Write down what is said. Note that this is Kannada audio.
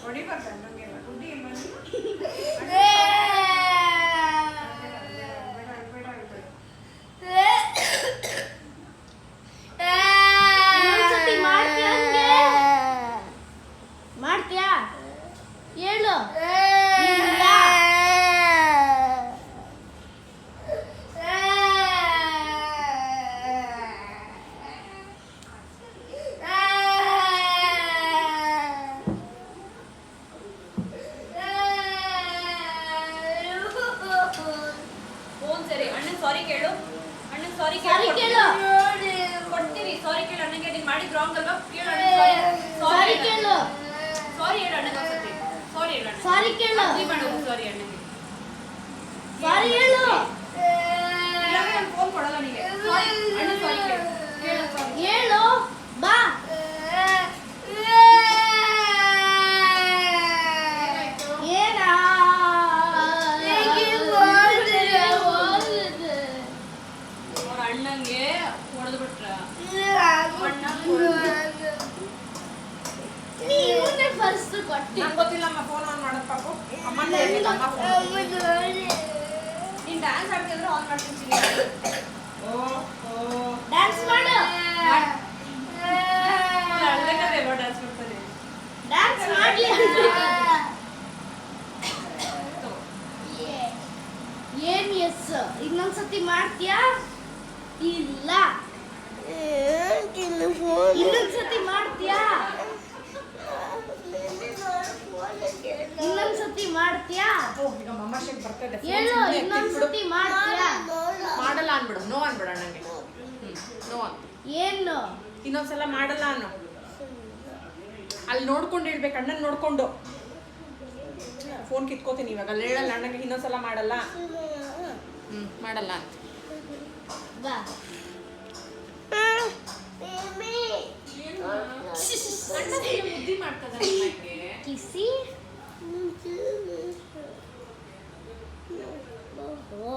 ಹೊಡಿಬಾರ್ದು ಅನ್ನಂಗೆಲ್ಲ ಬುದ್ಧಿ ಮಾಡ್ತೀಯಾ ಹೇಳು ಸಾರಿ ಕೇಳು ಅಣ್ಣ ಸಾರಿ ಕೇಳು ಕೊಡ್ತೀವಿ ಸಾರಿ ಕೇಳು ಅಣ್ಣಗೆ ನೀನು ಮಾಡಿದ್ ರಾಂಗ್ ಅಲ್ವಾ ಕೇಳು ಸಾರಿ ಕೇಳು ಸಾರಿ ಹೇಳು ಅಣ್ಣಗೆ ಒಂದ್ಸತಿ ಸಾರಿ ಹೇಳು ಅಣ್ಣ ಸಾರಿ ಕೇಳು ಅರ್ಜಿ ಮಾಡೋದು ಸಾರಿ ಅಣ್ಣಗೆ ಸಾರಿ ಹೇಳು ಇಲ್ಲಾಂದ್ರೆ ನಾನು ಫೋನ್ ಕೊಡಲ್ಲ ನಿನಗೆ ಅಣ್ಣ ಸಾರಿ ಕೇಳು ಕೇಳು ಸಾರಿ ಹೇಳು ಬಾ ಏನಾ ಅವ್ರ ಅಣ್ಣಂಗೆ ಹೊಡೆದು ಬಿಟ್ರ ನೀನೇ ಫಸ್ಟ್ ಕೊಟ್ಟಿ ನಂಗೆ ಗೊತ್ತಿಲ್ಲ ಅಮ್ಮ ಫೋನ್ ಆನ್ ಮಾಡೋದು ಪಾಪು ಅಮ್ಮ ನೀನು ಡ್ಯಾನ್ಸ್ ಆಡ್ತಿದ್ರೆ ಆನ್ ಮಾಡ್ತೀನಿ ಡ್ಯಾನ್ಸ್ ಮಾಡು ಅಳ್ಬೇಕಾದ್ರೆ ಎಲ್ಲೋ ಡ್ಯಾನ್ಸ್ ಮಾಡ್ತಾರೆ ಡ್ಯಾನ್ಸ್ ಮಾಡ್ಲಿ ಏನ್ ಎಸ್ ಇನ್ನೊಂದ್ಸತಿ ಮಾಡ್ತೀಯಾ ಇಲ್ಲ ಇನ್ನೊಂದ್ಸತಿ ಮಾಡ್ತೀಯಾ ಇನ್ನೊಂದ್ಸತಿ ಮಾಡ್ತೀಯಾ ಈಗ ಮಮ್ಮಶೆಗೆ ಬರ್ತದೆ ಹೇಳು ಇನ್ನೊಂದ್ಸತಿ ಮಾಡ್ತೀಯಾ ಮಾಡಲ್ಲ ಅನ್ಬಿಡು ನೋ ಅನ್ಬಿಡ ನನಗೆ ನೋ ಅಂತ ಏನು ಇನ್ನೊಂದ್ಸಲ ಮಾಡಲ್ಲ ಅನ್ನು ಅಲ್ಲಿ ನೋಡ್ಕೊಂಡು ಹೇಳ್ಬೇಕು ಅಣ್ಣನ ನೋಡ್ಕೊಂಡು ಫೋನ್ ಕಿತ್ಕೋತೀನಿ ಇವಾಗ ಅಲ್ಲಿ ಹೇಳಲ್ಲ ಅಣ್ಣಗೆ ಇನ್ನೊಂದ್ಸಲ ಮಾಡಲ್ಲ ಮಾಡಲ್ಲ ಅಂತ ಬಾ ಬುದ್ಧಿ ಮಾಡ್ತದೆ ಕಿಸಿ ಓಹೋ